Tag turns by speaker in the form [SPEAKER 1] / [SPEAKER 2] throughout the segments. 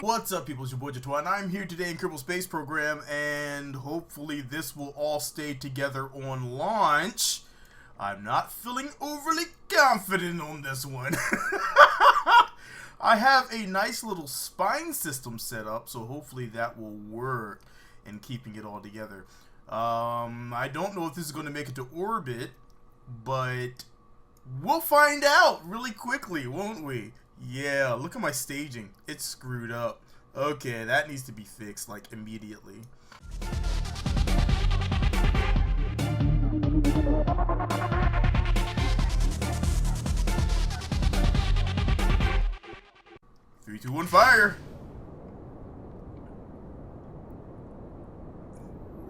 [SPEAKER 1] What's up, people? It's your boy Jatwa, and I'm here today in Kerbal Space Program, and hopefully this will all stay together on launch. I'm not feeling overly confident on this one. I have a nice little spine system set up, so hopefully that will work in keeping it all together. I don't know if this is going to make it to orbit, but we'll find out really quickly, won't we? Yeah, look at my staging. It's screwed up. Okay, that needs to be fixed, like, immediately. Three, two, one, fire!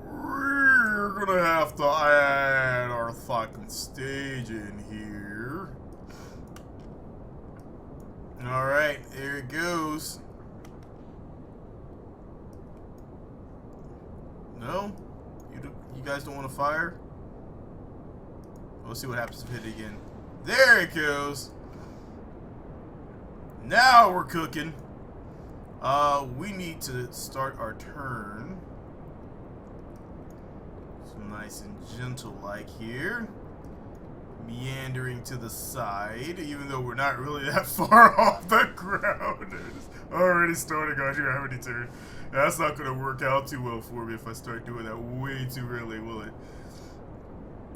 [SPEAKER 1] We're gonna have to add our fucking stage in here. Alright, there it goes. No? You guys don't want to fire? We'll see what happens if we hit it again. There it goes. Now we're cooking. We need to start our turn. So nice and gentle like here. Meandering to the side, even though we're not really that far off the ground. It's already starting on gravity turn. That's not going to work out too well for me if I start doing that way too early, will it?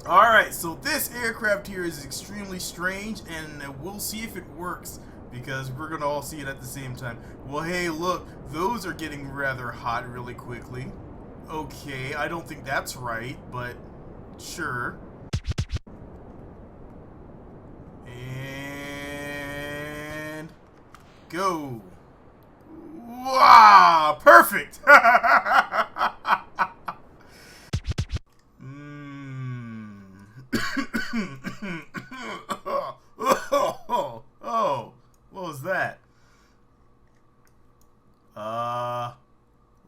[SPEAKER 1] Alright, so this aircraft here is extremely strange, and we'll see if it works, because we're going to all see it at the same time. Well, hey, look, those are getting rather hot really quickly. Okay, I don't think that's right, but sure. And go. Wow, perfect. Oh, what was that?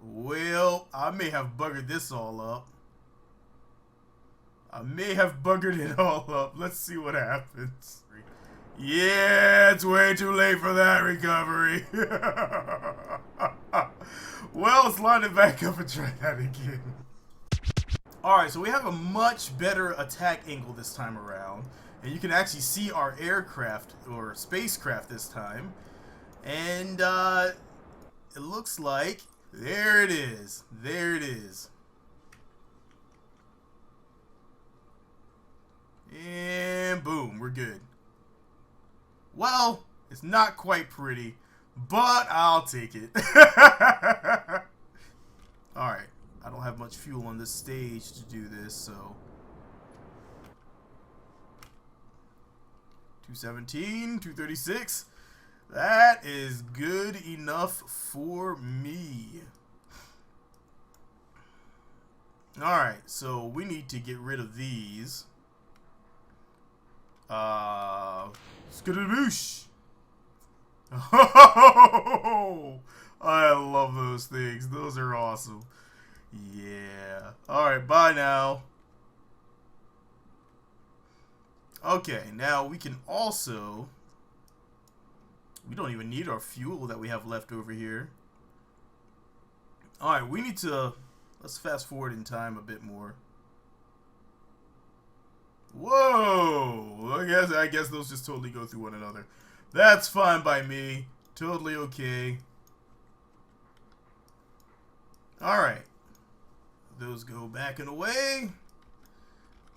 [SPEAKER 1] Well, I may have buggered this all up. Let's see what happens. Yeah, it's way too late for that recovery. Well, let's line it back up and try that again. Alright, so we have a much better attack angle this time around. And you can actually see our aircraft, or spacecraft this time. And, it looks like, there it is. There it is. And boom, we're good. Well, it's not quite pretty, but I'll take it. Alright, I don't have much fuel on this stage to do this, so 217, 236. That is good enough for me. Alright, so we need to get rid of these. Skadaboosh! Oh, I love those things. Those are awesome. Yeah. Alright, bye now. Okay, now we can also... We don't even need our fuel that we have left over here. Alright, we need to... Let's fast forward in time a bit more. Whoa! I guess those just totally go through one another. That's fine by me. Totally okay. Alright. Those go back and away.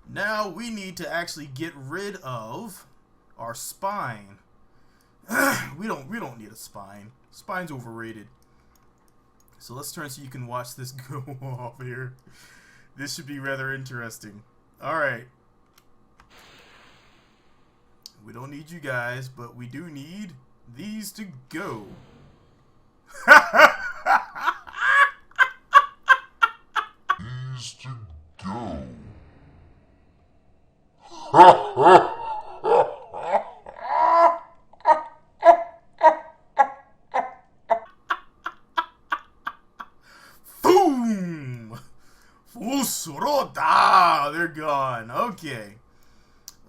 [SPEAKER 1] Now we need to actually get rid of our spine. We don't need a spine. Spine's overrated. So let's turn so you can watch this go off here. This should be rather interesting. Alright. We don't need you guys, but we do need these to go. These to go. Boom! Fusuroda! They're gone. Okay.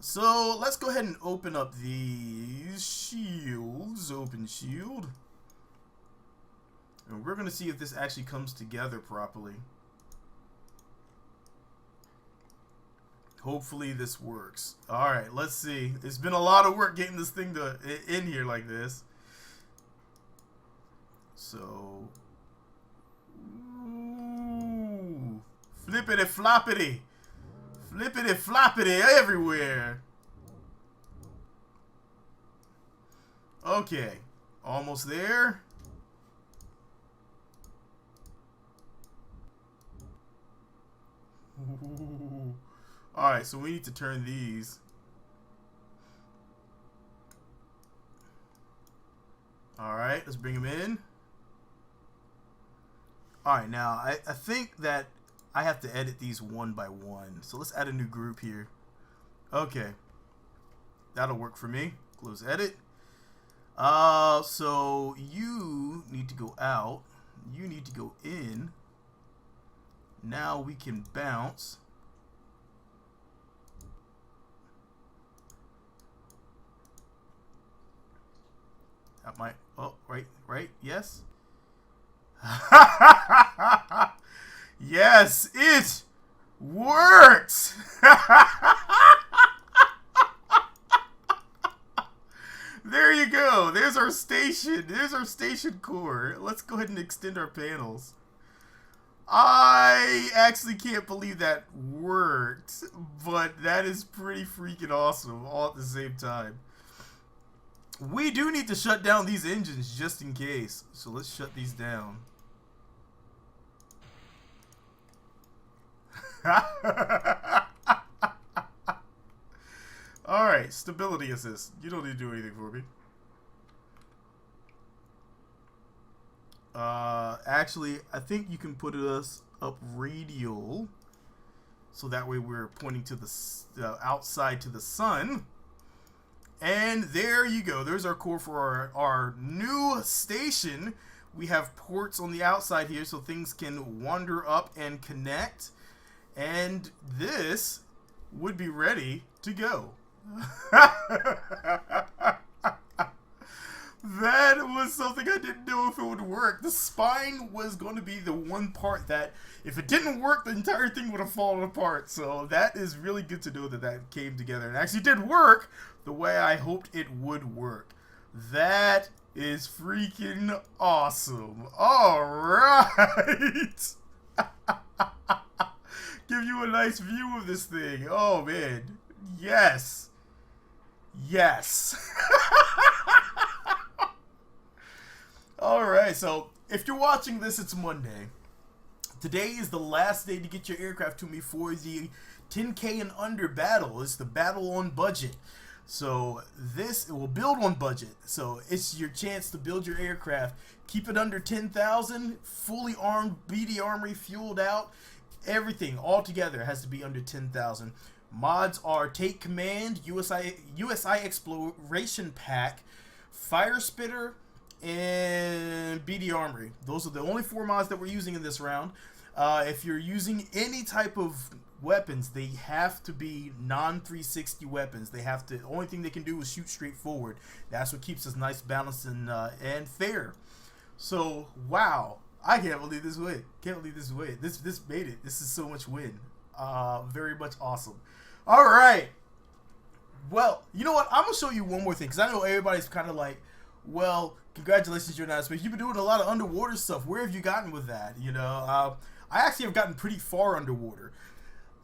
[SPEAKER 1] So let's go ahead and open up these shields. Open shield. And we're going to see if this actually comes together properly. Hopefully this works. Alright, let's see. It's been a lot of work getting this thing in here like this. So... Ooh, flippity floppity. Flippity floppity everywhere. Okay. Almost there. Alright, so we need to turn these. Alright, let's bring them in. Alright, now I think that I have to edit these one by one. So let's add a new group here. Okay. That'll work for me. Close edit. So you need to go out. You need to go in. Now we can bounce. That might, oh, right, yes. Yes, it works. There you go. There's our station. There's our station core. Let's go ahead and extend our panels. I actually can't believe that worked, but that is pretty freaking awesome all at the same time. We do need to shut down these engines just in case. So let's shut these down. Alright, stability assist. You don't need to do anything for me. Actually, I think you can put us up radial. So that way we're pointing to the outside to the sun. And there you go. There's our core for our new station. We have ports on the outside here so things can wander up and connect. And this would be ready to go. That was something I didn't know if it would work. The spine was going to be the one part that, if it didn't work, the entire thing would have fallen apart. So that is really good to know that that came together and actually did work the way I hoped it would work. That is freaking awesome. All right. Give you a nice view of this thing. Oh, man. Yes. Yes. Alright, so if you're watching this, it's Monday. Today is the last day to get your aircraft to me for the 10K and under battle. It's the battle on budget. So it will build on budget. So it's your chance to build your aircraft. Keep it under 10,000, fully armed, BD armory, fueled out. Everything all together has to be under 10,000. Mods are Take Command, USI Exploration Pack, Fire Spitter, and BD Armory. Those are the only 4 mods that we're using in this round. If you're using any type of weapons, they have to be non-360 weapons. They have to. The only thing they can do is shoot straight forward. That's what keeps us nice, balanced, and fair. So wow, I can't believe this win. Can't believe this win. This made it. This is so much win. Very much awesome. All right. Well, you know what? I'm gonna show you one more thing because I know everybody's kind of like, well, congratulations, you're not in space. You've been doing a lot of underwater stuff. Where have you gotten with that? You know, I actually have gotten pretty far underwater.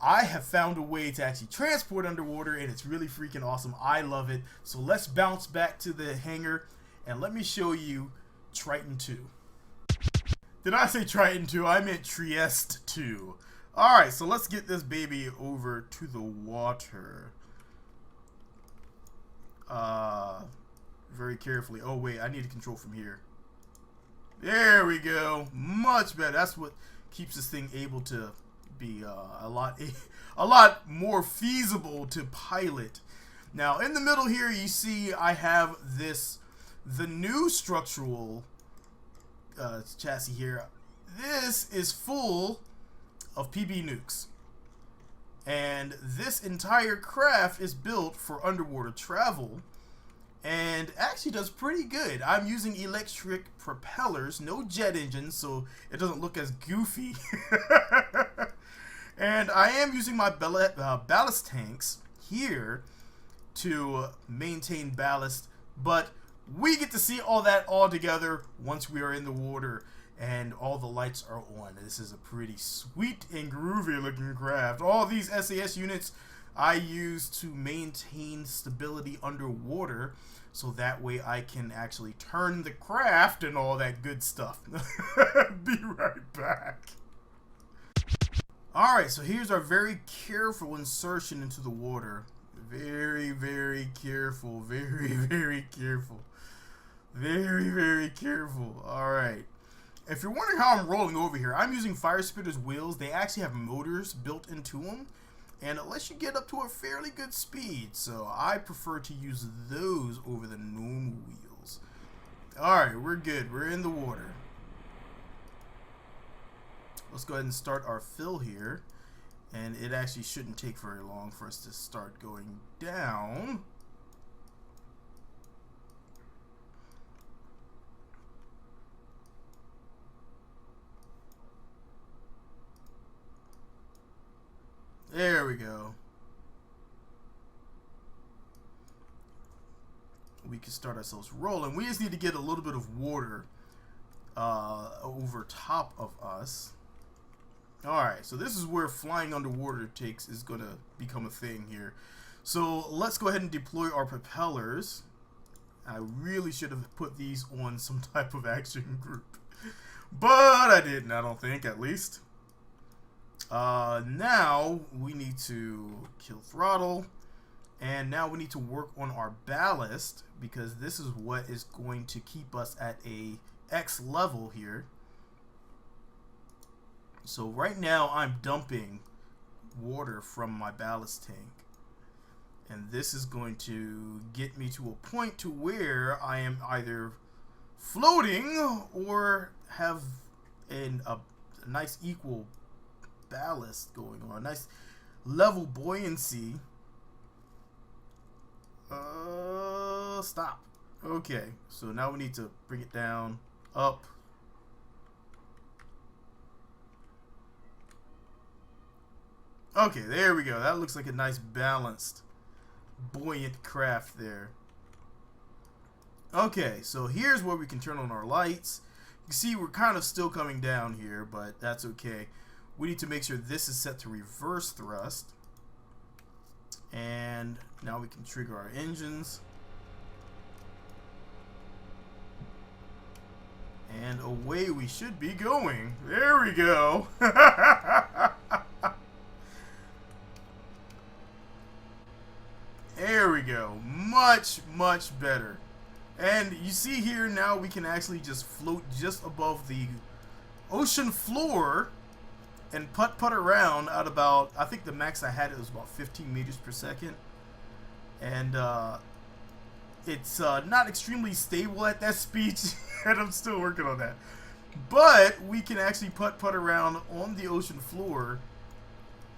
[SPEAKER 1] I have found a way to actually transport underwater, and it's really freaking awesome. I love it. So let's bounce back to the hangar, and let me show you Triton 2. Did I say Triton 2? I meant Trieste 2. Alright, so let's get this baby over to the water. Very carefully. Oh, wait, I need to control from here. There we go. Much better. That's what keeps this thing able to be a lot more feasible to pilot. Now, in the middle here, you see I have the new structural chassis here. This is full of PB nukes. And this entire craft is built for underwater travel. and actually does pretty good. I'm using electric propellers, no jet engines, so it doesn't look as goofy. And I am using my ballast tanks here to maintain ballast, but we get to see all that all together once we are in the water and all the lights are on. This is a pretty sweet and groovy looking craft. All these SAS units I use to maintain stability underwater, so that way I can actually turn the craft and all that good stuff. Be right back. Alright, so here's our very careful insertion into the water. Very, very careful. Very, very careful. Very, very careful. Alright. If you're wondering how I'm rolling over here, I'm using Fire Spitter's wheels. They actually have motors built into them, and it lets you get up to a fairly good speed. So I prefer to use those over the normal wheels. Alright, we're good. We're in the water. Let's go ahead and start our fill here, and it actually shouldn't take very long for us to start going down. There we go. We can start ourselves rolling. We just need to get a little bit of water over top of us. Alright, so this is where flying underwater is going to become a thing here. So let's go ahead and deploy our propellers. I really should have put these on some type of action group, but I didn't, I don't think, at least. Now we need to kill throttle, and now we need to work on our ballast, because this is what is going to keep us at a X level here. So right now I'm dumping water from my ballast tank, and this is going to get me to a point to where I am either floating or have a nice equal ballast going on, nice level buoyancy. Stop. Okay, so now we need to bring it down, up. Okay, there we go. That looks like a nice balanced, buoyant craft there. Okay, so here's where we can turn on our lights. You can see we're kind of still coming down here, but that's okay. We need to make sure this is set to reverse thrust. And now we can trigger our engines. And away we should be going. There we go. There we go. Much, much better. And you see here now we can actually just float just above the ocean floor and putt around at about, I think the max I had it was about 15 meters per second. And it's not extremely stable at that speed, and I'm still working on that. But we can actually putt around on the ocean floor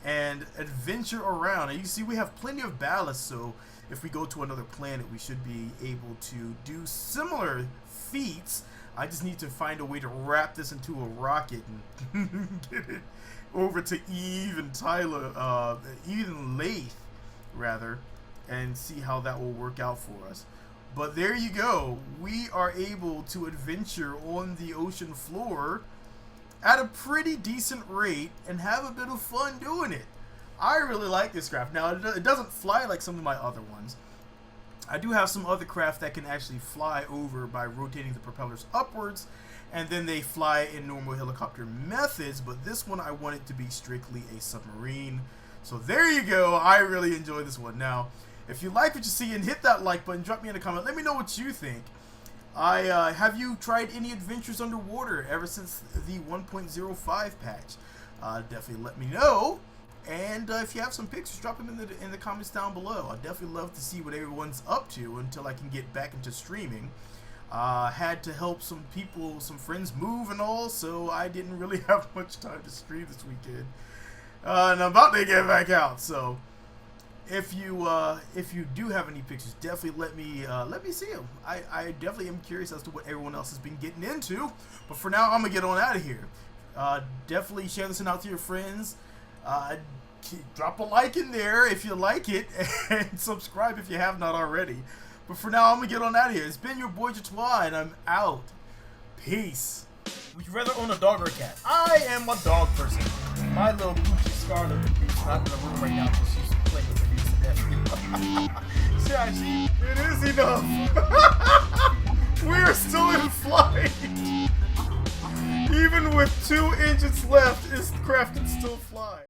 [SPEAKER 1] and adventure around. And you see we have plenty of ballast, so if we go to another planet we should be able to do similar feats. I just need to find a way to wrap this into a rocket and get it over to Eve and Tyler, Eden Lathe rather, and see how that will work out for us. But there you go. We are able to adventure on the ocean floor at a pretty decent rate and have a bit of fun doing it. I really like this craft. Now, it doesn't fly like some of my other ones. I do have some other craft that can actually fly over by rotating the propellers upwards, and then they fly in normal helicopter methods, but this one I want it to be strictly a submarine. So there you go. I really enjoy this one. Now, if you like what you see, and hit that like button, drop me in a comment. Let me know what you think. Have you tried any adventures underwater ever since the 1.05 patch? Definitely let me know. And if you have some pictures, drop them in the comments down below. I'd definitely love to see what everyone's up to until I can get back into streaming. Had to help some people, some friends move and all, so I didn't really have much time to stream this weekend. And I'm about to get back out, so if you do have any pictures, definitely let me see them. I definitely am curious as to what everyone else has been getting into. But for now, I'm gonna get on out of here. Definitely share this out to your friends. Drop a like in there if you like it, and subscribe if you have not already. But for now, I'm gonna get on out of here. It's been your boy Jatwa, and I'm out. Peace. Would you rather own a dog or a cat? I am a dog person. My little Gucci Scarlet is not in the room right now because she's playing with her niece and nephew. Yeah, it is enough. We're still in flight. Even with 2 engines left, this craft can still fly.